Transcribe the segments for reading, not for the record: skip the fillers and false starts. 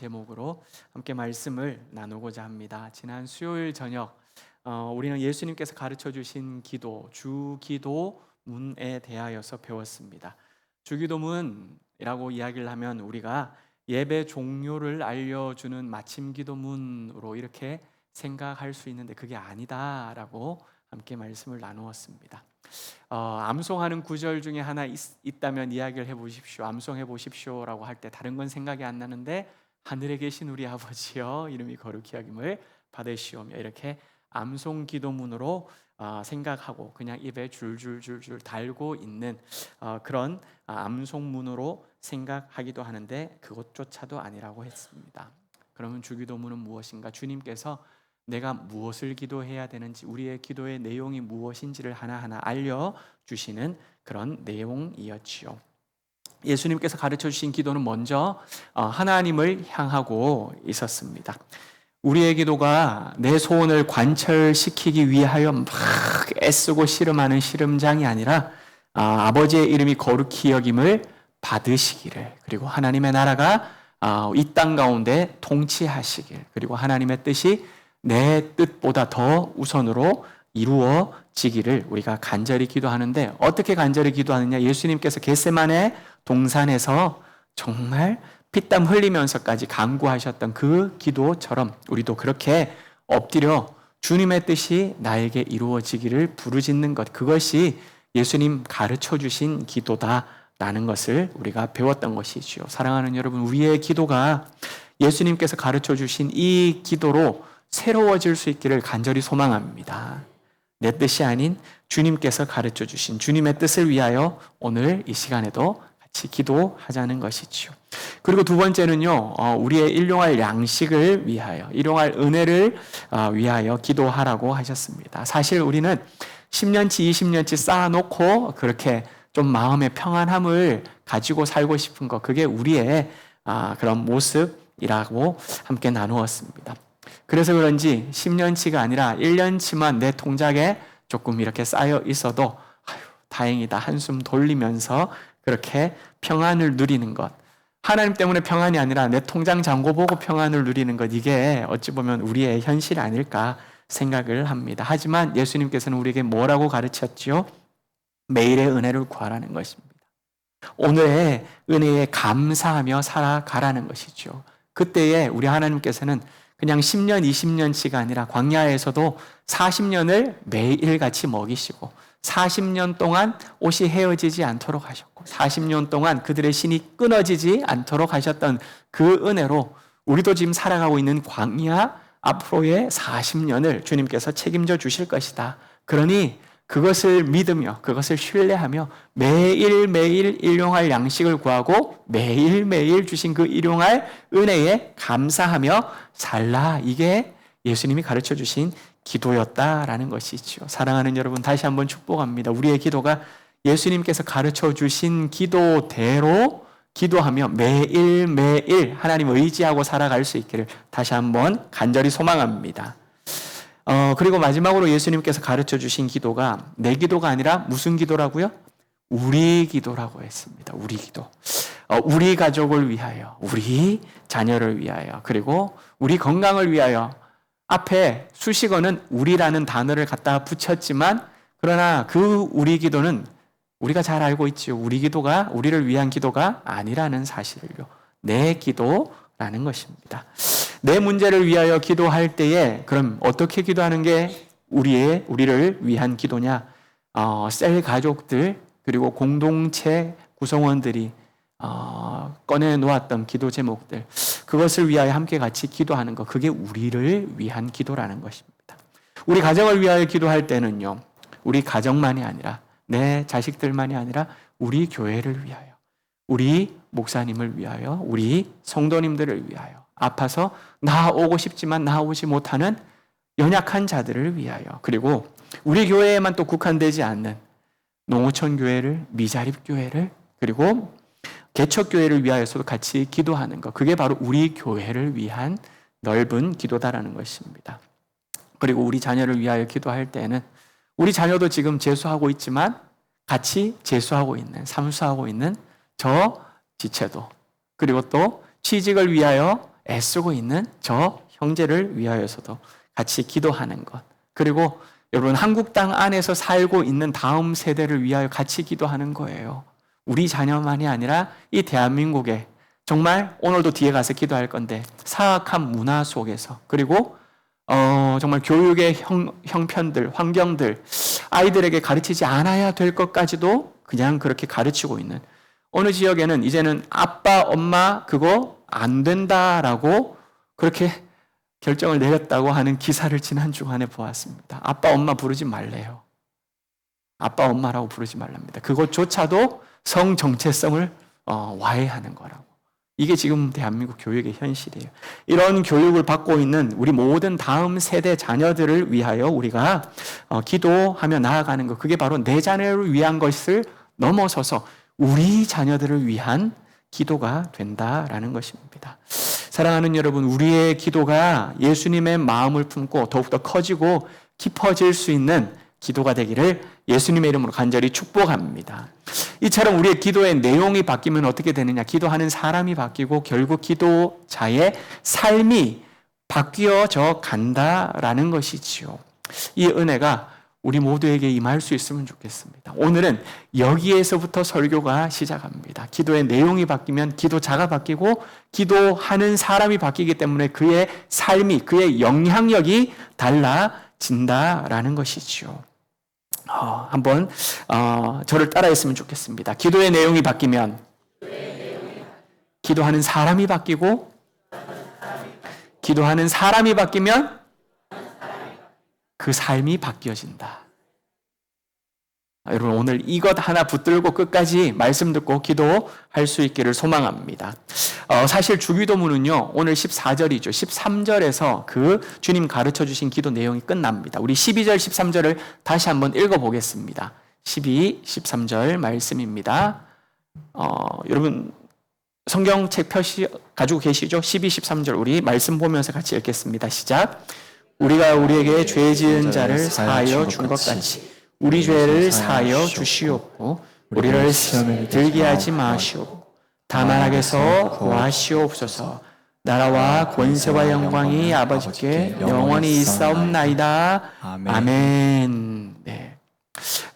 제목으로 함께 말씀을 나누고자 합니다. 지난 수요일 저녁 우리는 예수님께서 가르쳐 주신 기도, 주기도문에 대하여서 배웠습니다. 주기도문이라고 이야기를 하면 우리가 예배 종료를 알려주는 마침 기도문으로 이렇게 생각할 수 있는데 그게 아니다라고 함께 말씀을 나누었습니다. 암송하는 구절 중에 하나 있다면 이야기를 해보십시오. 암송해 보십시오라고 할 때 다른 건 생각이 안 나는데 하늘에 계신 우리 아버지여 이름이 거룩히 여김을 받으시오며, 이렇게 암송 기도문으로 생각하고 그냥 입에 줄줄줄줄 달고 있는 그런 암송문으로 생각하기도 하는데 그것조차도 아니라고 했습니다. 그러면 주기도문은 무엇인가? 주님께서 내가 무엇을 기도해야 되는지, 우리의 기도의 내용이 무엇인지를 하나하나 알려주시는 그런 내용이었지요. 예수님께서 가르쳐 주신 기도는 먼저 하나님을 향하고 있었습니다. 우리의 기도가 내 소원을 관철시키기 위하여 막 애쓰고 씨름하는 씨름장이 아니라 아버지의 이름이 거룩히 여김을 받으시기를, 그리고 하나님의 나라가 이 땅 가운데 통치하시길, 그리고 하나님의 뜻이 내 뜻보다 더 우선으로 이루어지기를 우리가 간절히 기도하는데, 어떻게 간절히 기도하느냐? 예수님께서 겟세마네 동산에서 정말 피땀 흘리면서까지 간구하셨던 그 기도처럼 우리도 그렇게 엎드려 주님의 뜻이 나에게 이루어지기를 부르짖는 것, 그것이 예수님 가르쳐 주신 기도다라는 것을 우리가 배웠던 것이지요. 사랑하는 여러분, 우리의 기도가 예수님께서 가르쳐 주신 이 기도로 새로워질 수 있기를 간절히 소망합니다. 내 뜻이 아닌 주님께서 가르쳐 주신 주님의 뜻을 위하여 오늘 이 시간에도 같이 기도하자는 것이지요. 그리고 두 번째는요, 우리의 일용할 양식을 위하여, 일용할 은혜를 위하여 기도하라고 하셨습니다. 사실 우리는 10년치 20년치 쌓아놓고 그렇게 좀 마음의 평안함을 가지고 살고 싶은 것, 그게 우리의 그런 모습이라고 함께 나누었습니다. 그래서 그런지 10년치가 아니라 1년치만 내 통장에 조금 이렇게 쌓여 있어도 다행이다 한숨 돌리면서 그렇게 평안을 누리는 것, 하나님 때문에 평안이 아니라 내 통장 잔고 보고 평안을 누리는 것, 이게 어찌 보면 우리의 현실이 아닐까 생각을 합니다. 하지만 예수님께서는 우리에게 뭐라고 가르쳤지요? 매일의 은혜를 구하라는 것입니다. 오늘의 은혜에 감사하며 살아가라는 것이죠. 그때에 우리 하나님께서는 그냥 10년, 20년치가 아니라 광야에서도 40년을 매일같이 먹이시고 40년 동안 옷이 헤어지지 않도록 하셨고 40년 동안 그들의 신이 끊어지지 않도록 하셨던 그 은혜로 우리도 지금 살아가고 있는 광야 앞으로의 40년을 주님께서 책임져 주실 것이다. 그러니 그것을 믿으며 그것을 신뢰하며 매일매일 일용할 양식을 구하고 매일매일 주신 그 일용할 은혜에 감사하며 살라. 이게 예수님이 가르쳐 주신 기도였다라는 것이죠. 사랑하는 여러분, 다시 한번 축복합니다. 우리의 기도가 예수님께서 가르쳐 주신 기도대로 기도하며 매일매일 하나님 의지하고 살아갈 수 있기를 다시 한번 간절히 소망합니다. 그리고 마지막으로 예수님께서 가르쳐 주신 기도가 내 기도가 아니라 무슨 기도라고요? 우리 기도라고 했습니다. 우리 기도. 우리 가족을 위하여, 우리 자녀를 위하여, 그리고 우리 건강을 위하여. 앞에 수식어는 우리라는 단어를 갖다 붙였지만 그러나 그 우리 기도는 우리가 잘 알고 있죠. 우리 기도가 우리를 위한 기도가 아니라는 사실을요. 내 기도라는 것입니다. 내 문제를 위하여 기도할 때에 그럼 어떻게 기도하는 게 우리를 위한 기도냐? 셀 가족들 그리고 공동체 구성원들이 꺼내 놓았던 기도 제목들, 그것을 위하여 함께 같이 기도하는 것, 그게 우리를 위한 기도라는 것입니다. 우리 가정을 위하여 기도할 때는요, 우리 가정만이 아니라 내 자식들만이 아니라 우리 교회를 위하여, 우리 목사님을 위하여, 우리 성도님들을 위하여, 아파서 나오고 싶지만 나오지 못하는 연약한 자들을 위하여, 그리고 우리 교회에만 또 국한되지 않는 농어촌 교회를, 미자립 교회를, 그리고 개척교회를 위하여서도 같이 기도하는 것, 그게 바로 우리 교회를 위한 넓은 기도다라는 것입니다. 그리고 우리 자녀를 위하여 기도할 때는 우리 자녀도 지금 재수하고 있지만 같이 재수하고 있는, 삼수하고 있는 저 지체도, 그리고 또 취직을 위하여 애쓰고 있는 저 형제를 위하여서도 같이 기도하는 것. 그리고 여러분, 한국 땅 안에서 살고 있는 다음 세대를 위하여 같이 기도하는 거예요. 우리 자녀만이 아니라 이 대한민국에, 정말 오늘도 뒤에 가서 기도할 건데, 사악한 문화 속에서, 그리고 정말 교육의 형편들, 환경들, 아이들에게 가르치지 않아야 될 것까지도 그냥 그렇게 가르치고 있는, 어느 지역에는 이제는 아빠, 엄마 그거 안 된다라고 그렇게 결정을 내렸다고 하는 기사를 지난 주간에 보았습니다. 아빠, 엄마 부르지 말래요. 아빠, 엄마라고 부르지 말랍니다. 그것조차도 성 정체성을 와해하는 거라고. 이게 지금 대한민국 교육의 현실이에요. 이런 교육을 받고 있는 우리 모든 다음 세대 자녀들을 위하여 우리가 기도하며 나아가는 것, 그게 바로 내 자녀를 위한 것을 넘어서서 우리 자녀들을 위한 기도가 된다라는 것입니다. 사랑하는 여러분, 우리의 기도가 예수님의 마음을 품고 더욱더 커지고 깊어질 수 있는 기도가 되기를 예수님의 이름으로 간절히 축복합니다. 이처럼 우리의 기도의 내용이 바뀌면 어떻게 되느냐? 기도하는 사람이 바뀌고 결국 기도자의 삶이 바뀌어져 간다라는 것이지요. 이 은혜가 우리 모두에게 임할 수 있으면 좋겠습니다. 오늘은 여기에서부터 설교가 시작합니다. 기도의 내용이 바뀌면 기도자가 바뀌고 기도하는 사람이 바뀌기 때문에 그의 삶이, 그의 영향력이 달라진다라는 것이지요. 한번 저를 따라했으면 좋겠습니다. 기도의 내용이 바뀌면 기도하는 사람이 바뀌고, 기도하는 사람이 바뀌면 그 삶이 바뀌어진다. 여러분, 오늘 이것 하나 붙들고 끝까지 말씀 듣고 기도할 수 있기를 소망합니다. 사실 주기도문은요, 오늘 14절이죠. 13절에서 그 주님 가르쳐 주신 기도 내용이 끝납니다. 우리 12절, 13절을 다시 한번 읽어보겠습니다. 12, 13절 말씀입니다. 여러분, 성경책 표시 가지고 계시죠? 12, 13절 우리 말씀 보면서 같이 읽겠습니다. 시작. 우리가 우리에게 죄 지은 자를 사하여 준 것 같이 우리 죄를 사하여 주시옵고 우리를 시험에 들게 하지 마시옵고 다만 악에서 구하시옵소서. 나라와 권세와 영광이 아버지께 영원히 있사옵나이다. 아멘. 네.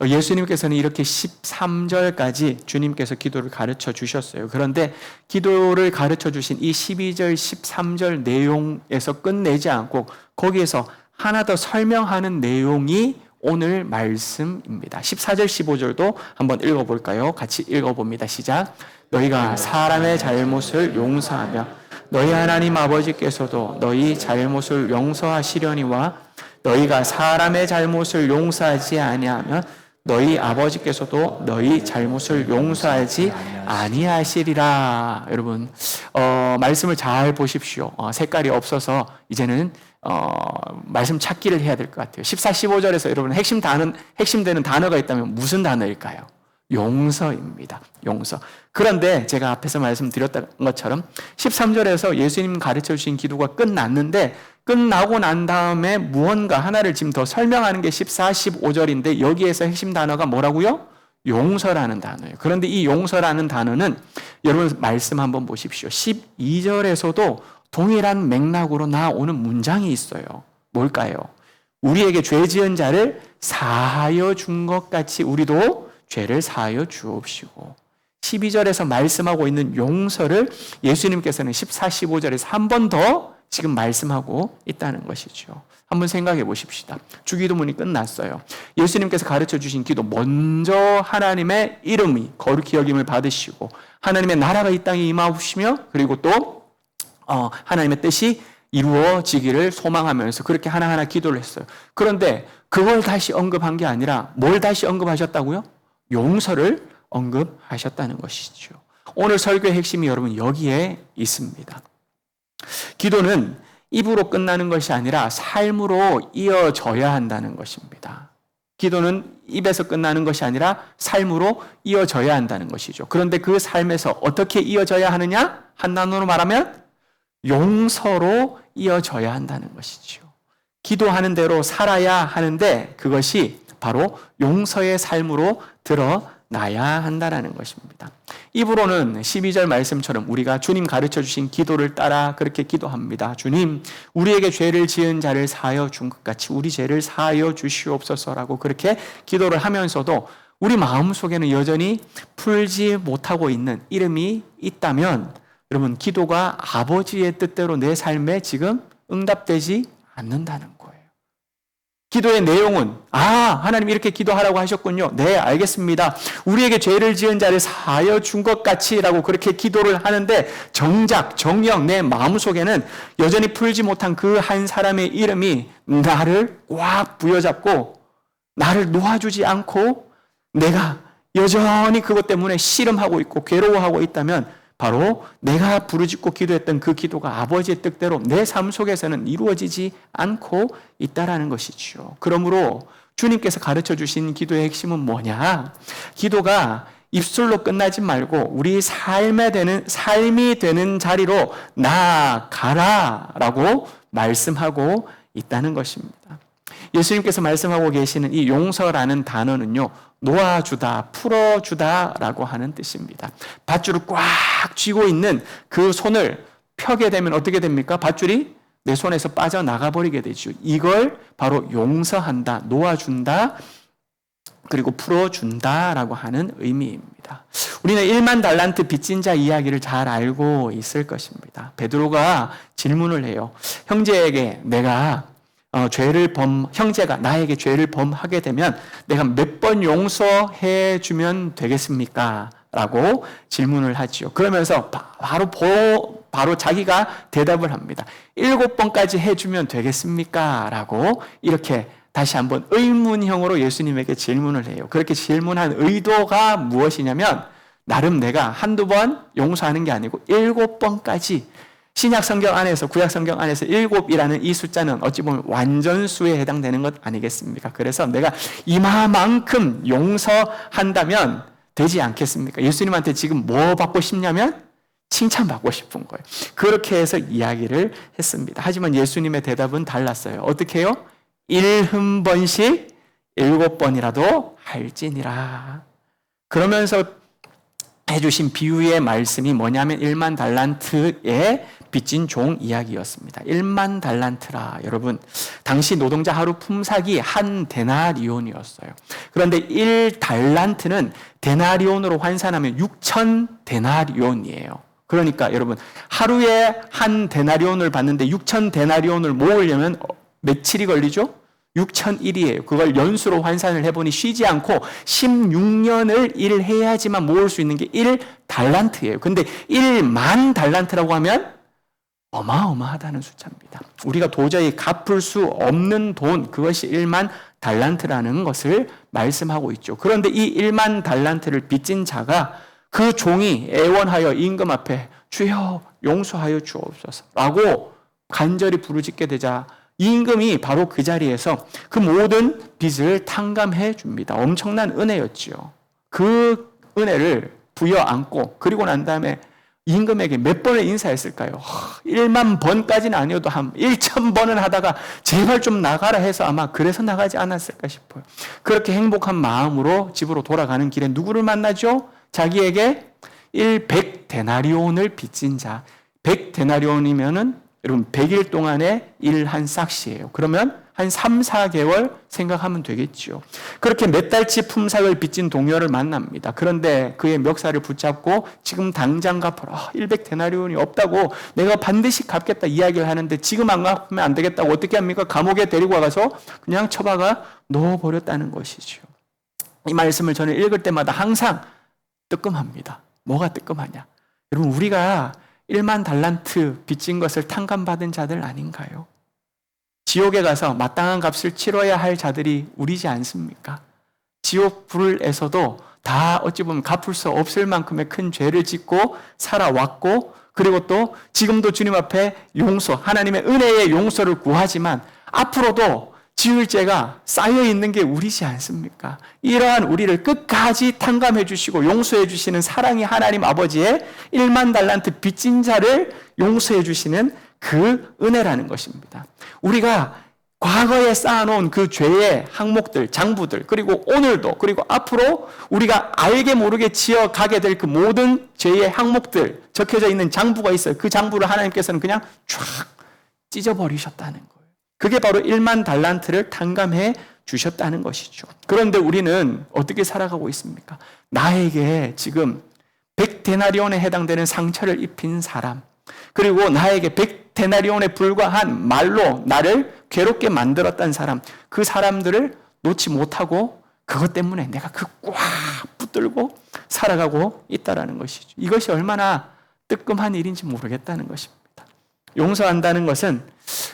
예수님께서는 이렇게 13절까지 주님께서 기도를 가르쳐 주셨어요. 그런데 기도를 가르쳐 주신 이 12절, 13절 내용에서 끝내지 않고 거기에서 하나 더 설명하는 내용이 오늘 말씀입니다. 14절, 15절도 한번 읽어볼까요? 같이 읽어봅니다. 시작. 너희가 사람의 잘못을 용서하며 너희 하나님 아버지께서도 너희 잘못을 용서하시려니와 너희가 사람의 잘못을 용서하지 아니하면 너희 아버지께서도 너희 잘못을 용서하지 아니하시리라. 여러분, 말씀을 잘 보십시오. 색깔이 없어서 이제는 말씀 찾기를 해야 될 것 같아요. 14, 15절에서 여러분 핵심되는 단어가 있다면 무슨 단어일까요? 용서입니다. 용서. 그런데 제가 앞에서 말씀드렸던 것처럼 13절에서 예수님 가르쳐 주신 기도가 끝났는데 끝나고 난 다음에 무언가 하나를 지금 더 설명하는 게 14, 15절인데 여기에서 핵심 단어가 뭐라고요? 용서라는 단어예요. 그런데 이 용서라는 단어는 여러분 말씀 한번 보십시오. 12절에서도 동일한 맥락으로 나오는 문장이 있어요. 뭘까요? 우리에게 죄 지은 자를 사하여 준 것 같이 우리도 죄를 사하여 주옵시고. 12절에서 말씀하고 있는 용서를 예수님께서는 14, 15절에서 한 번 더 지금 말씀하고 있다는 것이죠. 한번 생각해 보십시다. 주기도문이 끝났어요. 예수님께서 가르쳐 주신 기도, 먼저 하나님의 이름이 거룩히 여김을 받으시고 하나님의 나라가 이 땅에 임하시며 그리고 또 하나님의 뜻이 이루어지기를 소망하면서 그렇게 하나하나 기도를 했어요. 그런데 그걸 다시 언급한 게 아니라 뭘 다시 언급하셨다고요? 용서를 언급하셨다는 것이죠. 오늘 설교의 핵심이 여러분 여기에 있습니다. 기도는 입으로 끝나는 것이 아니라 삶으로 이어져야 한다는 것입니다. 기도는 입에서 끝나는 것이 아니라 삶으로 이어져야 한다는 것이죠. 그런데 그 삶에서 어떻게 이어져야 하느냐? 한 단어로 말하면 용서로 이어져야 한다는 것이죠. 기도하는 대로 살아야 하는데 그것이 바로 용서의 삶으로 나야 한다라는 것입니다. 입으로는 12절 말씀처럼 우리가 주님 가르쳐 주신 기도를 따라 그렇게 기도합니다. 주님, 우리에게 죄를 지은 자를 사하여 준 것 같이 우리 죄를 사하여 주시옵소서라고 그렇게 기도를 하면서도 우리 마음속에는 여전히 풀지 못하고 있는 이름이 있다면 여러분, 기도가 아버지의 뜻대로 내 삶에 지금 응답되지 않는다는 거예요. 기도의 내용은 하나님 이렇게 기도하라고 하셨군요. 네, 알겠습니다. 우리에게 죄를 지은 자를 사하여 준 것 같이 라고 그렇게 기도를 하는데 정작 정녕 내 마음속에는 여전히 풀지 못한 그 한 사람의 이름이 나를 꽉 부여잡고 나를 놓아주지 않고 내가 여전히 그것 때문에 씨름하고 있고 괴로워하고 있다면 바로 내가 부르짖고 기도했던 그 기도가 아버지의 뜻대로 내 삶 속에서는 이루어지지 않고 있다라는 것이죠. 그러므로 주님께서 가르쳐 주신 기도의 핵심은 뭐냐? 기도가 입술로 끝나지 말고 우리 삶이 되는 자리로 나아가라라고 말씀하고 있다는 것입니다. 예수님께서 말씀하고 계시는 이 용서라는 단어는요, 놓아주다, 풀어주다라고 하는 뜻입니다. 밧줄을 꽉 쥐고 있는 그 손을 펴게 되면 어떻게 됩니까? 밧줄이 내 손에서 빠져나가 버리게 되죠. 이걸 바로 용서한다, 놓아준다, 그리고 풀어준다라고 하는 의미입니다. 우리는 1만 달란트 빚진 자 이야기를 잘 알고 있을 것입니다. 베드로가 질문을 해요. 형제에게 내가 형제가 나에게 죄를 범하게 되면 내가 몇 번 용서해 주면 되겠습니까? 라고 질문을 하지요. 그러면서 바로 자기가 대답을 합니다. 7번까지 해주면 되겠습니까? 라고 이렇게 다시 한번 의문형으로 예수님에게 질문을 해요. 그렇게 질문한 의도가 무엇이냐면 나름 내가 한두 번 용서하는 게 아니고 7번까지 신약 성경 안에서 구약 성경 안에서 7이라는 이 숫자는 어찌 보면 완전수에 해당되는 것 아니겠습니까? 그래서 내가 이마만큼 용서한다면 되지 않겠습니까? 예수님한테 지금 뭐 받고 싶냐면 칭찬받고 싶은 거예요. 그렇게 해서 이야기를 했습니다. 하지만 예수님의 대답은 달랐어요. 어떻게 해요? 1흔번씩 7번이라도 할지니라. 그러면서 해주신 비유의 말씀이 뭐냐면 1만 달란트의 빚진 종 이야기였습니다. 1만 달란트라 여러분, 당시 노동자 하루 품삯이 한 데나리온이었어요. 그런데 1달란트는 데나리온으로 환산하면 6천 데나리온이에요. 그러니까 여러분, 하루에 한 데나리온을 받는데 6천 데나리온을 모으려면 며칠이 걸리죠? 6,001이에요. 그걸 연수로 환산을 해보니 쉬지 않고 16년을 일해야지만 모을 수 있는 게 1달란트예요. 근데 1만 달란트라고 하면 어마어마하다는 숫자입니다. 우리가 도저히 갚을 수 없는 돈, 그것이 1만 달란트라는 것을 말씀하고 있죠. 그런데 이 1만 달란트를 빚진 자가 그 종이 애원하여 임금 앞에 주여 용서하여 주옵소서 라고 간절히 부르짖게 되자 임금이 바로 그 자리에서 그 모든 빚을 탕감해 줍니다. 엄청난 은혜였지요. 그 은혜를 부여안고 그리고 난 다음에 임금에게 몇 번을 인사했을까요? 1만 번까지는 아니어도 한 1,000번은 하다가 제발 좀 나가라 해서 아마 그래서 나가지 않았을까 싶어요. 그렇게 행복한 마음으로 집으로 돌아가는 길에 누구를 만나죠? 자기에게 100데나리온을 빚진 자. 100데나리온이면은 여러분 100일 동안의 일 한 싹시예요. 그러면 한 3, 4개월 생각하면 되겠죠. 그렇게 몇 달치 품삯을 빚진 동료를 만납니다. 그런데 그의 멱살을 붙잡고 지금 당장 갚아라. 100데나리온이 없다고 내가 반드시 갚겠다 이야기를 하는데 지금 안 갚으면 안 되겠다고 어떻게 합니까? 감옥에 데리고 가서 그냥 처박아 넣어버렸다는 것이죠. 이 말씀을 저는 읽을 때마다 항상 뜨끔합니다. 뭐가 뜨끔하냐? 여러분, 우리가 1만 달란트 빚진 것을 탕감받은 자들 아닌가요? 지옥에 가서 마땅한 값을 치러야 할 자들이 우리지 않습니까? 지옥 불에서도 다 어찌 보면 갚을 수 없을 만큼의 큰 죄를 짓고 살아왔고, 그리고 또 지금도 주님 앞에 하나님의 은혜의 용서를 구하지만 앞으로도 지을 죄가 쌓여 있는 게 우리지 않습니까? 이러한 우리를 끝까지 탕감해 주시고 용서해 주시는 사랑의 하나님 아버지의 1만 달란트 빚진 자를 용서해 주시는 그 은혜라는 것입니다. 우리가 과거에 쌓아놓은 그 죄의 항목들, 장부들, 그리고 오늘도, 그리고 앞으로 우리가 알게 모르게 지어가게 될 그 모든 죄의 항목들, 적혀져 있는 장부가 있어요. 그 장부를 하나님께서는 그냥 쫙 찢어버리셨다는 거예요. 그게 바로 1만 달란트를 탕감해 주셨다는 것이죠. 그런데 우리는 어떻게 살아가고 있습니까? 나에게 지금 100데나리온에 해당되는 상처를 입힌 사람, 그리고 나에게 100데나리온에 불과한 말로 나를 괴롭게 만들었던 사람, 그 사람들을 놓지 못하고 그것 때문에 내가 그 꽉 붙들고 살아가고 있다는 것이죠. 이것이 얼마나 뜨끔한 일인지 모르겠다는 것입니다. 용서한다는 것은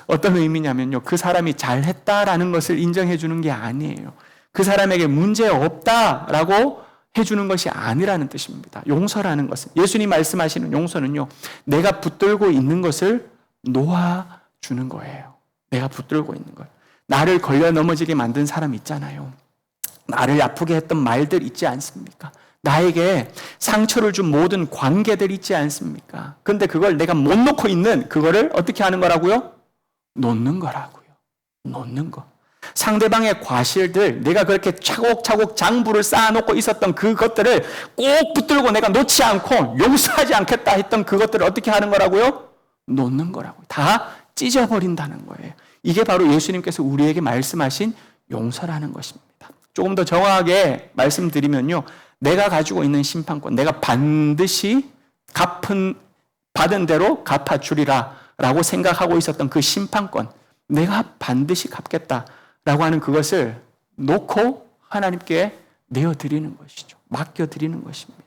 어떤 의미냐면요, 그 사람이 잘했다라는 것을 인정해 주는 게 아니에요. 그 사람에게 문제 없다라고 해주는 것이 아니라는 뜻입니다. 용서라는 것은, 예수님 말씀하시는 용서는요, 내가 붙들고 있는 것을 놓아주는 거예요. 내가 붙들고 있는 걸. 나를 걸려 넘어지게 만든 사람 있잖아요. 나를 아프게 했던 말들 있지 않습니까? 나에게 상처를 준 모든 관계들 있지 않습니까? 근데 그걸 내가 못 놓고 있는 그거를 어떻게 하는 거라고요? 놓는 거라고요. 놓는 거. 상대방의 과실들, 내가 그렇게 차곡차곡 장부를 쌓아놓고 있었던 그것들을 꼭 붙들고 내가 놓지 않고 용서하지 않겠다 했던 그것들을 어떻게 하는 거라고요? 놓는 거라고요. 다 찢어버린다는 거예요. 이게 바로 예수님께서 우리에게 말씀하신 용서라는 것입니다. 조금 더 정확하게 말씀드리면요, 내가 가지고 있는 심판권, 내가 반드시 받은 대로 갚아주리라 라고 생각하고 있었던 그 심판권, 내가 반드시 갚겠다라고 하는 그것을 놓고 하나님께 내어드리는 것이죠. 맡겨드리는 것입니다.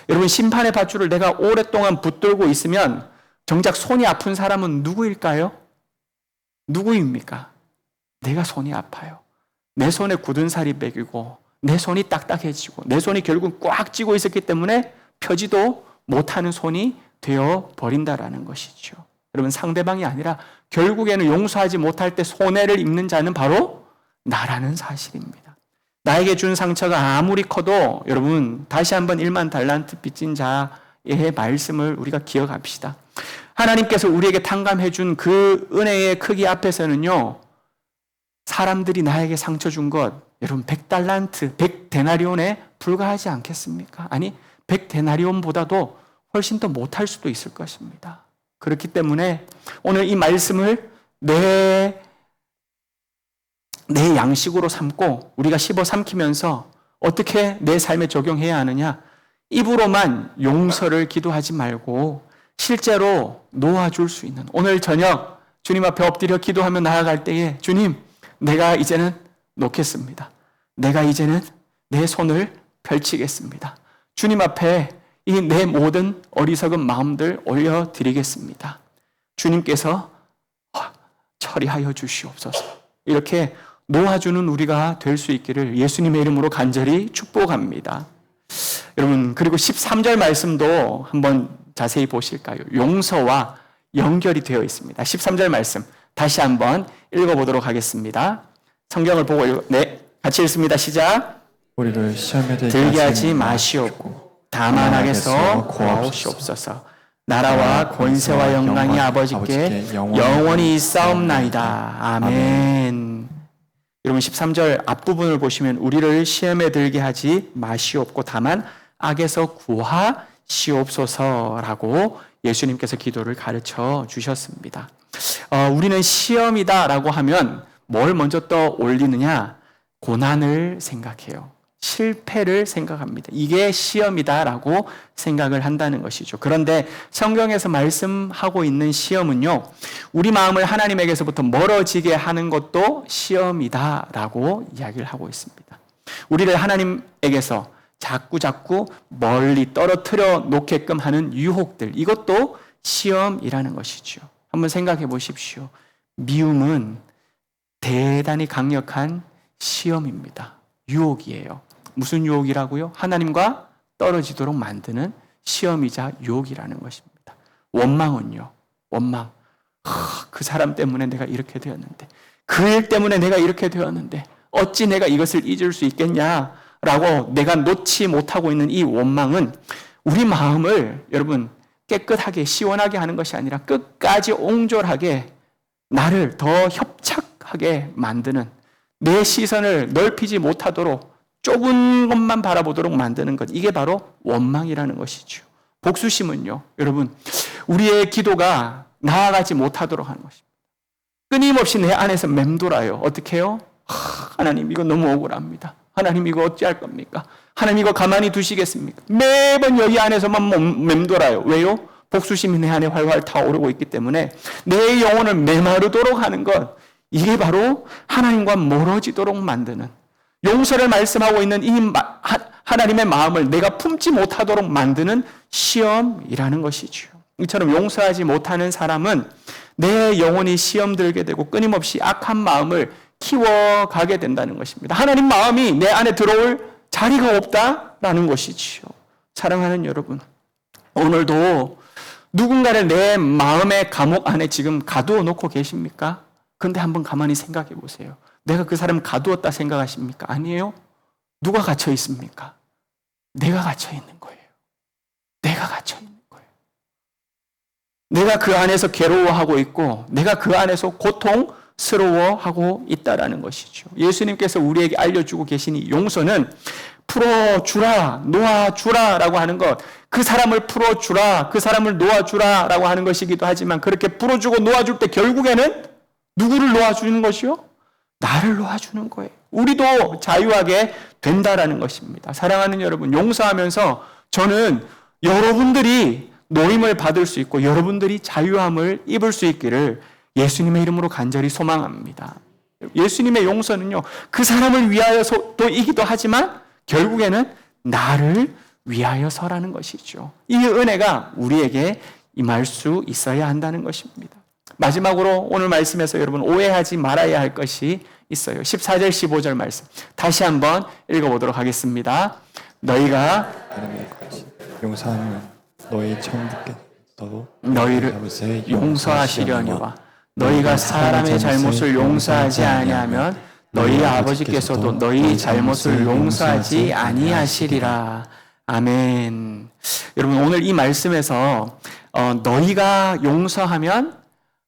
여러분, 심판의 밧줄을 내가 오랫동안 붙들고 있으면 정작 손이 아픈 사람은 누구일까요? 누구입니까? 내가 손이 아파요. 내 손에 굳은 살이 배기고 내 손이 딱딱해지고 내 손이 결국 꽉 쥐고 있었기 때문에 펴지도 못하는 손이 되어버린다라는 것이죠. 여러분, 상대방이 아니라 결국에는 용서하지 못할 때 손해를 입는 자는 바로 나라는 사실입니다. 나에게 준 상처가 아무리 커도 여러분, 다시 한번 1만 달란트 빚진 자의 말씀을 우리가 기억합시다. 하나님께서 우리에게 탕감해 준 그 은혜의 크기 앞에서는요, 사람들이 나에게 상처 준 것, 여러분 100달란트, 100데나리온에 불과하지 않겠습니까? 아니, 100데나리온보다도 훨씬 더 못할 수도 있을 것입니다. 그렇기 때문에 오늘 이 말씀을 내 양식으로 삼고 우리가 씹어 삼키면서 어떻게 내 삶에 적용해야 하느냐? 입으로만 용서를 기도하지 말고 실제로 놓아줄 수 있는, 오늘 저녁 주님 앞에 엎드려 기도하며 나아갈 때에 주님, 내가 이제는 놓겠습니다. 내가 이제는 내 손을 펼치겠습니다. 주님 앞에 이 내 모든 어리석은 마음들 올려드리겠습니다. 주님께서 처리하여 주시옵소서. 이렇게 놓아주는 우리가 될 수 있기를 예수님의 이름으로 간절히 축복합니다. 여러분, 그리고 13절 말씀도 한번 자세히 보실까요? 용서와 연결이 되어 있습니다. 13절 말씀 다시 한번 읽어보도록 하겠습니다. 성경을 보고 같이 읽습니다. 시작. 우리를 시험에 들게 하지 마시옵고 다만 악에서 구하옵시옵소서. 나라와 권세와 영광이 아버지께 영원히 있사옵나이다. 아멘. 여러분, 13절 앞부분을 보시면 우리를 시험에 들게 하지 마시옵고 다만 악에서 구하시옵소서라고 예수님께서 기도를 가르쳐 주셨습니다. 우리는 시험이다라고 하면 뭘 먼저 떠올리느냐? 고난을 생각해요. 실패를 생각합니다. 이게 시험이다라고 생각을 한다는 것이죠. 그런데 성경에서 말씀하고 있는 시험은요, 우리 마음을 하나님에게서부터 멀어지게 하는 것도 시험이다라고 이야기를 하고 있습니다. 우리를 하나님에게서 자꾸 멀리 떨어뜨려 놓게끔 하는 유혹들, 이것도 시험이라는 것이죠. 한번 생각해 보십시오. 미움은 대단히 강력한 시험입니다. 유혹이에요. 무슨 유혹이라고요? 하나님과 떨어지도록 만드는 시험이자 유혹이라는 것입니다. 원망은요. 원망. 그 사람 때문에 내가 이렇게 되었는데, 그 일 때문에 내가 이렇게 되었는데 어찌 내가 이것을 잊을 수 있겠냐라고 내가 놓지 못하고 있는 이 원망은 우리 마음을 여러분 깨끗하게 시원하게 하는 것이 아니라 끝까지 옹졸하게 나를 더 협착 하게 만드는, 내 시선을 넓히지 못하도록 좁은 것만 바라보도록 만드는 것, 이게 바로 원망이라는 것이죠. 복수심은요, 여러분, 우리의 기도가 나아가지 못하도록 하는 것입니다. 끊임없이 내 안에서 맴돌아요. 어떻게 해요? 하나님, 이거 너무 억울합니다. 하나님, 이거 어찌할 겁니까? 하나님, 이거 가만히 두시겠습니까? 매번 여기 안에서만 맴돌아요. 왜요? 복수심이 내 안에 활활 타오르고 있기 때문에 내 영혼을 메마르도록 하는 것, 이게 바로 하나님과 멀어지도록 만드는, 용서를 말씀하고 있는 이 하나님의 마음을 내가 품지 못하도록 만드는 시험이라는 것이죠. 이처럼 용서하지 못하는 사람은 내 영혼이 시험 들게 되고 끊임없이 악한 마음을 키워가게 된다는 것입니다. 하나님 마음이 내 안에 들어올 자리가 없다라는 것이지요. 사랑하는 여러분, 오늘도 누군가를 내 마음의 감옥 안에 지금 가두어 놓고 계십니까? 그런데 한번 가만히 생각해 보세요. 내가 그 사람 가두었다 생각하십니까? 아니에요. 누가 갇혀 있습니까? 내가 갇혀 있는 거예요. 내가 갇혀 있는 거예요. 내가 그 안에서 괴로워하고 있고 내가 그 안에서 고통스러워하고 있다라는 것이죠. 예수님께서 우리에게 알려주고 계신 이 용서는 풀어주라, 놓아주라라고 하는 것, 그 사람을 풀어주라, 그 사람을 놓아주라라고 하는 것이기도 하지만, 그렇게 풀어주고 놓아줄 때 결국에는 누구를 놓아주는 것이요? 나를 놓아주는 거예요. 우리도 자유하게 된다라는 것입니다. 사랑하는 여러분, 용서하면서 저는 여러분들이 노임을 받을 수 있고 여러분들이 자유함을 입을 수 있기를 예수님의 이름으로 간절히 소망합니다. 예수님의 용서는요, 그 사람을 위하여서도이기도 하지만 결국에는 나를 위하여서라는 것이죠. 이 은혜가 우리에게 임할 수 있어야 한다는 것입니다. 마지막으로 오늘 말씀에서 여러분 오해하지 말아야 할 것이 있어요. 14절 15절 말씀 다시 한번 읽어보도록 하겠습니다. 너희가 용서하면 너희 천부께서도 너희를 용서하시려니와 너희가 사람의 잘못을 용서하지 아니하면 너희 아버지께서도 너희 잘못을 용서하지 아니하시리라. 아멘. 여러분, 오늘 이 말씀에서 너희가 용서하면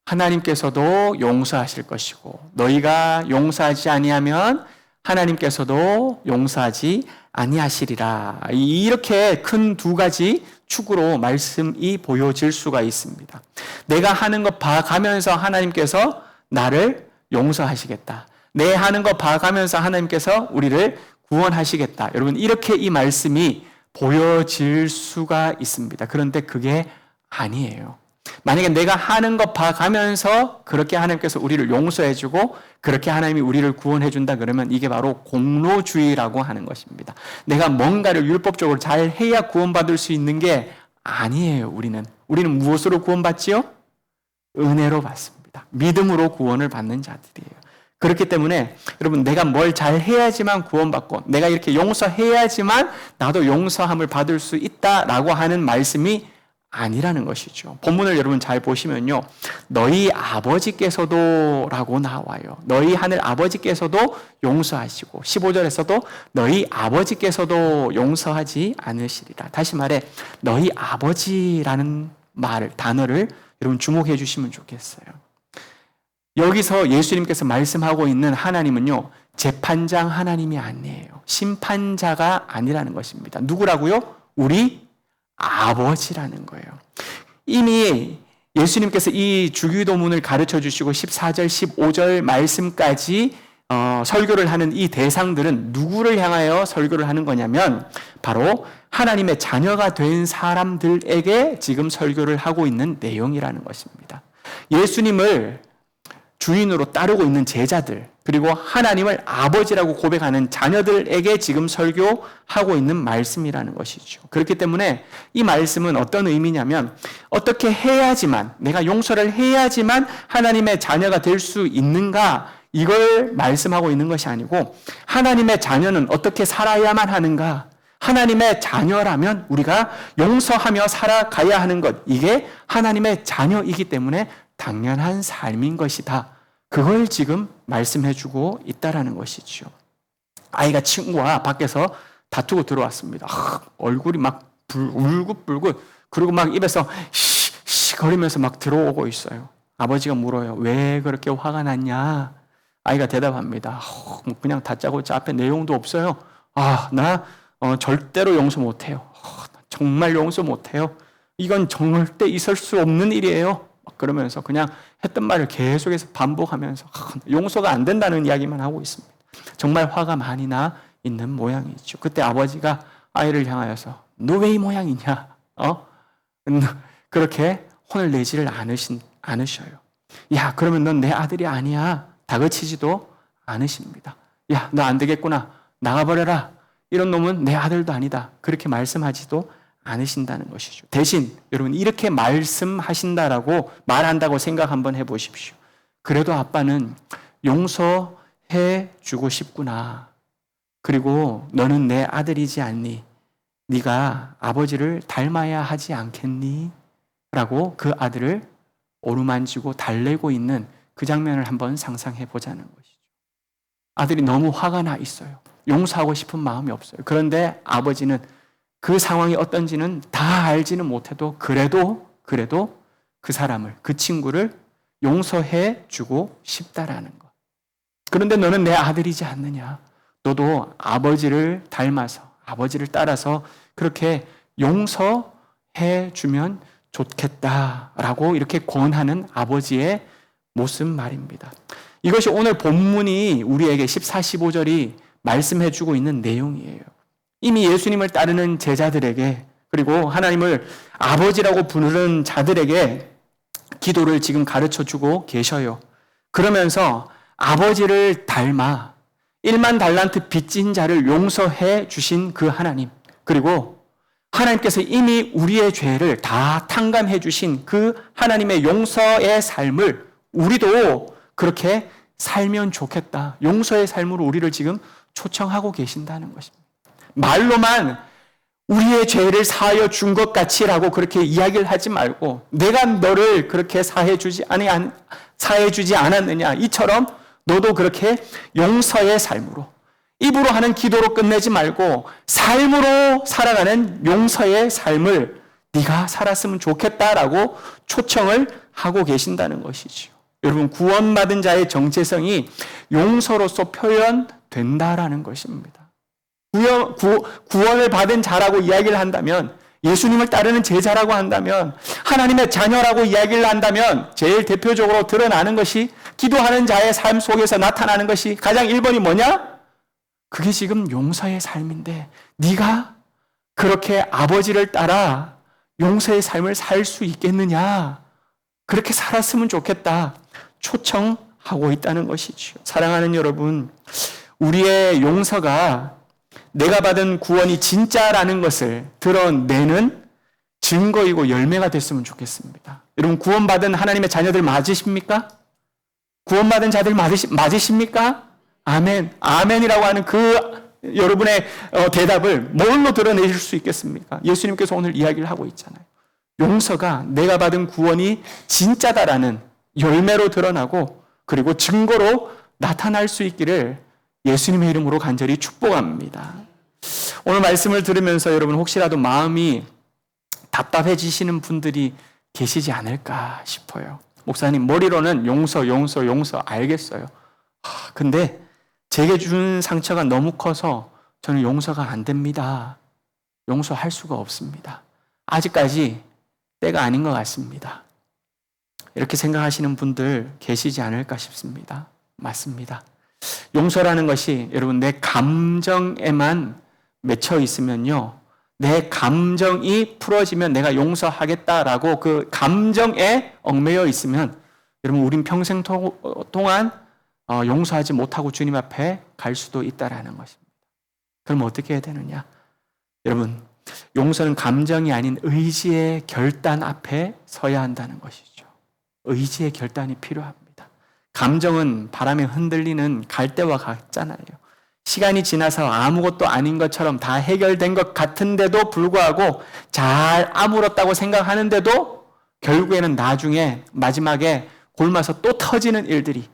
하나님께서도 용서하실 것이고 너희가 용서하지 아니하면 하나님께서도 용서하지 아니하시리라. 이렇게 큰 두 가지 축으로 말씀이 보여질 수가 있습니다. 내가 하는 것 봐가면서 하나님께서 나를 용서하시겠다. 내 하는 것 봐가면서 하나님께서 우리를 구원하시겠다. 여러분, 이렇게 이 말씀이 보여질 수가 있습니다. 그런데 그게 아니에요. 만약에 내가 하는 것 봐가면서 그렇게 하나님께서 우리를 용서해주고 그렇게 하나님이 우리를 구원해준다 그러면 이게 바로 공로주의라고 하는 것입니다. 내가 뭔가를 율법적으로 잘 해야 구원받을 수 있는 게 아니에요. 우리는 무엇으로 구원받지요? 은혜로 받습니다. 믿음으로 구원을 받는 자들이에요. 그렇기 때문에 여러분, 내가 뭘 잘 해야지만 구원받고 내가 이렇게 용서해야지만 나도 용서함을 받을 수 있다라고 하는 말씀이 아니라는 것이죠. 본문을 여러분 잘 보시면요, 너희 아버지께서도 라고 나와요. 너희 하늘 아버지께서도 용서하시고 15절에서도 너희 아버지께서도 용서하지 않으시리라. 다시 말해 너희 아버지라는 단어를 여러분 주목해 주시면 좋겠어요. 여기서 예수님께서 말씀하고 있는 하나님은요, 재판장 하나님이 아니에요. 심판자가 아니라는 것입니다. 누구라고요? 우리 아버지라는 거예요. 이미 예수님께서 이 주기도문을 가르쳐 주시고 14절, 15절 말씀까지 설교를 하는 이 대상들은 누구를 향하여 설교를 하는 거냐면 바로 하나님의 자녀가 된 사람들에게 지금 설교를 하고 있는 내용이라는 것입니다. 예수님을 주인으로 따르고 있는 제자들, 그리고 하나님을 아버지라고 고백하는 자녀들에게 지금 설교하고 있는 말씀이라는 것이죠. 그렇기 때문에 이 말씀은 어떤 의미냐면 어떻게 해야지만, 내가 용서를 해야지만 하나님의 자녀가 될 수 있는가, 이걸 말씀하고 있는 것이 아니고 하나님의 자녀는 어떻게 살아야만 하는가, 하나님의 자녀라면 우리가 용서하며 살아가야 하는 것, 이게 하나님의 자녀이기 때문에 당연한 삶인 것이다. 그걸 지금 말씀해주고 있다라는 것이죠. 아이가 친구와 밖에서 다투고 들어왔습니다. 얼굴이 막 울긋불긋, 그리고 막 입에서 시 거리면서 막 들어오고 있어요. 아버지가 물어요. 왜 그렇게 화가 났냐? 아이가 대답합니다. 뭐 그냥 다짜고짜 앞에 내용도 없어요. 나 절대로 용서 못해요. 정말 용서 못해요. 이건 절대 있을 수 없는 일이에요. 막 그러면서 그냥 했던 말을 계속해서 반복하면서 용서가 안 된다는 이야기만 하고 있습니다. 정말 화가 많이 나 있는 모양이죠. 그때 아버지가 아이를 향하여서 너 왜 이 모양이냐? 그렇게 혼을 내지를 않으셔요. 야, 그러면 넌 내 아들이 아니야. 다그치지도 않으십니다. 야, 너 안 되겠구나. 나가버려라. 이런 놈은 내 아들도 아니다. 그렇게 말씀하지도 않으신다는 것이죠. 대신 여러분 이렇게 말씀하신다라고 말한다고 생각 한번 해보십시오. 그래도 아빠는 용서해 주고 싶구나. 그리고 너는 내 아들이지 않니? 네가 아버지를 닮아야 하지 않겠니? 라고 그 아들을 오르만지고 달래고 있는 그 장면을 한번 상상해 보자는 것이죠. 아들이 너무 화가 나 있어요. 용서하고 싶은 마음이 없어요. 그런데 아버지는 그 상황이 어떤지는 다 알지는 못해도 그래도 그 사람을, 그 친구를 용서해 주고 싶다라는 것. 그런데 너는 내 아들이지 않느냐? 너도 아버지를 닮아서, 아버지를 따라서 그렇게 용서해 주면 좋겠다라고 이렇게 권하는 아버지의 모습 말입니다. 이것이 오늘 본문이 우리에게 14, 15절이 말씀해 주고 있는 내용이에요. 이미 예수님을 따르는 제자들에게, 그리고 하나님을 아버지라고 부르는 자들에게 기도를 지금 가르쳐 주고 계셔요. 그러면서 아버지를 닮아 1만 달란트 빚진 자를 용서해 주신 그 하나님, 그리고 하나님께서 이미 우리의 죄를 다 탕감해 주신 그 하나님의 용서의 삶을 우리도 그렇게 살면 좋겠다. 용서의 삶으로 우리를 지금 초청하고 계신다는 것입니다. 말로만 우리의 죄를 사하여 준 것 같이라고 그렇게 이야기를 하지 말고 내가 너를 그렇게 사해 주지 않았느냐 이처럼 너도 그렇게 용서의 삶으로, 입으로 하는 기도로 끝내지 말고 삶으로 살아가는 용서의 삶을 네가 살았으면 좋겠다라고 초청을 하고 계신다는 것이죠. 여러분, 구원받은 자의 정체성이 용서로서 표현된다라는 것입니다. 구원을 받은 자라고 이야기를 한다면, 예수님을 따르는 제자라고 한다면, 하나님의 자녀라고 이야기를 한다면 제일 대표적으로 드러나는 것이, 기도하는 자의 삶 속에서 나타나는 것이 가장 1번이 뭐냐? 그게 지금 용서의 삶인데 네가 그렇게 아버지를 따라 용서의 삶을 살 수 있겠느냐? 그렇게 살았으면 좋겠다. 초청하고 있다는 것이죠. 사랑하는 여러분, 우리의 용서가 내가 받은 구원이 진짜라는 것을 드러내는 증거이고 열매가 됐으면 좋겠습니다. 여러분, 구원받은 하나님의 자녀들 맞으십니까? 구원받은 자들 맞으십니까? 아멘. 아멘이라고 하는 그 여러분의 대답을 뭘로 드러내실 수 있겠습니까? 예수님께서 오늘 이야기를 하고 있잖아요. 용서가 내가 받은 구원이 진짜다라는 열매로 드러나고 그리고 증거로 나타날 수 있기를 예수님의 이름으로 간절히 축복합니다. 오늘 말씀을 들으면서 여러분 혹시라도 마음이 답답해지시는 분들이 계시지 않을까 싶어요. 목사님, 머리로는 용서 알겠어요. 근데 제게 준 상처가 너무 커서 저는 용서가 안 됩니다. 용서할 수가 없습니다. 아직까지 때가 아닌 것 같습니다. 이렇게 생각하시는 분들 계시지 않을까 싶습니다. 맞습니다. 용서라는 것이 여러분 내 감정에만 맺혀 있으면요, 내 감정이 풀어지면 내가 용서하겠다라고 그 감정에 얽매여 있으면 여러분 우린 평생 동안 용서하지 못하고 주님 앞에 갈 수도 있다라는 것입니다. 그럼 어떻게 해야 되느냐? 여러분, 용서는 감정이 아닌 의지의 결단 앞에 서야 한다는 것이죠. 의지의 결단이 필요합니다. 감정은 바람에 흔들리는 갈대와 같잖아요. 시간이 지나서 아무것도 아닌 것처럼 다 해결된 것 같은데도 불구하고 잘 아물었다고 생각하는데도 결국에는 나중에 마지막에 골마서 또 터지는 일들이,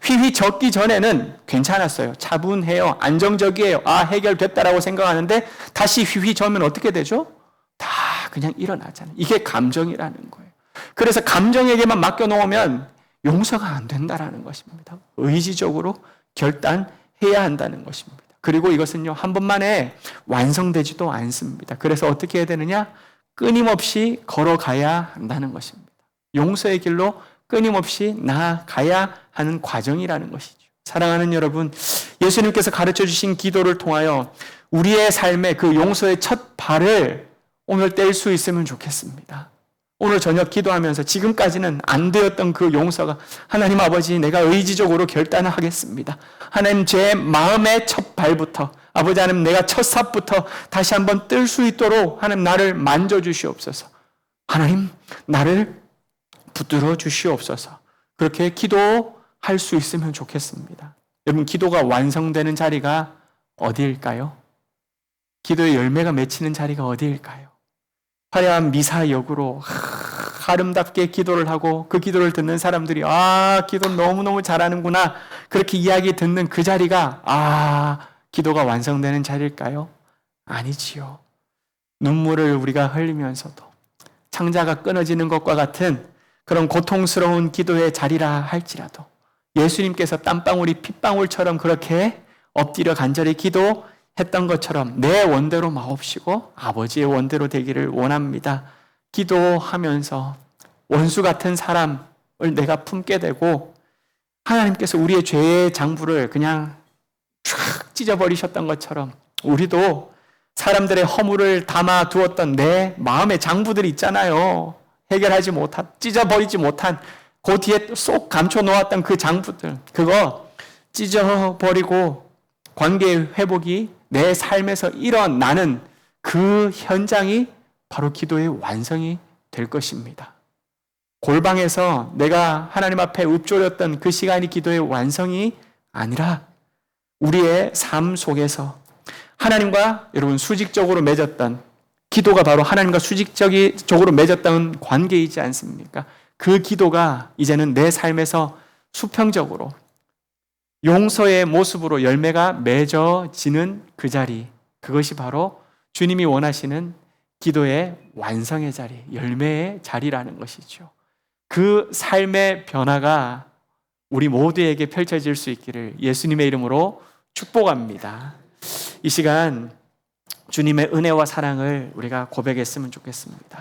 휘휘 젖기 전에는 괜찮았어요. 차분해요. 안정적이에요. 해결됐다라고 생각하는데 다시 휘휘 젖으면 어떻게 되죠? 다 그냥 일어나잖아요. 이게 감정이라는 거예요. 그래서 감정에게만 맡겨놓으면 용서가 안 된다라는 것입니다. 의지적으로 결단해야 한다는 것입니다. 그리고 이것은요, 한 번만에 완성되지도 않습니다. 그래서 어떻게 해야 되느냐? 끊임없이 걸어가야 한다는 것입니다. 용서의 길로 끊임없이 나아가야 하는 과정이라는 것이죠. 사랑하는 여러분, 예수님께서 가르쳐 주신 기도를 통하여 우리의 삶의 그 용서의 첫 발을 오늘 뗄 수 있으면 좋겠습니다. 오늘 저녁 기도하면서 지금까지는 안 되었던 그 용서가, 하나님 아버지, 내가 의지적으로 결단을 하겠습니다. 하나님, 제 마음의 첫 발부터, 아버지 하나님, 내가 첫 삽부터 다시 한번 뜰 수 있도록 하나님 나를 만져주시옵소서. 하나님, 나를 붙들어 주시옵소서. 그렇게 기도할 수 있으면 좋겠습니다. 여러분, 기도가 완성되는 자리가 어디일까요? 기도의 열매가 맺히는 자리가 어디일까요? 화려한 미사역으로 아름답게 기도를 하고 그 기도를 듣는 사람들이 기도 너무너무 잘하는구나, 그렇게 이야기 듣는 그 자리가 기도가 완성되는 자리일까요? 아니지요. 눈물을 우리가 흘리면서도 창자가 끊어지는 것과 같은 그런 고통스러운 기도의 자리라 할지라도 예수님께서 땀방울이 핏방울처럼 그렇게 엎드려 간절히 기도했던 것처럼 내 원대로 마옵시고 아버지의 원대로 되기를 원합니다. 기도하면서 원수 같은 사람을 내가 품게 되고 하나님께서 우리의 죄의 장부를 그냥 쫙 찢어버리셨던 것처럼 우리도 사람들의 허물을 담아 두었던 내 마음의 장부들이 있잖아요. 해결하지 못한, 찢어버리지 못한, 그 뒤에 쏙 감춰 놓았던 그 장부들, 그거 찢어버리고 관계의 회복이 내 삶에서 일어나는 그 현장이 바로 기도의 완성이 될 것입니다. 골방에서 내가 하나님 앞에 읊조렸던 그 시간이 기도의 완성이 아니라 우리의 삶 속에서 하나님과 여러분 수직적으로 맺었던, 기도가 바로 하나님과 수직적으로 맺었던 관계이지 않습니까? 그 기도가 이제는 내 삶에서 수평적으로 용서의 모습으로 열매가 맺어지는 그 자리, 그것이 바로 주님이 원하시는 기도의 완성의 자리, 열매의 자리라는 것이죠. 그 삶의 변화가 우리 모두에게 펼쳐질 수 있기를 예수님의 이름으로 축복합니다. 이 시간 주님의 은혜와 사랑을 우리가 고백했으면 좋겠습니다.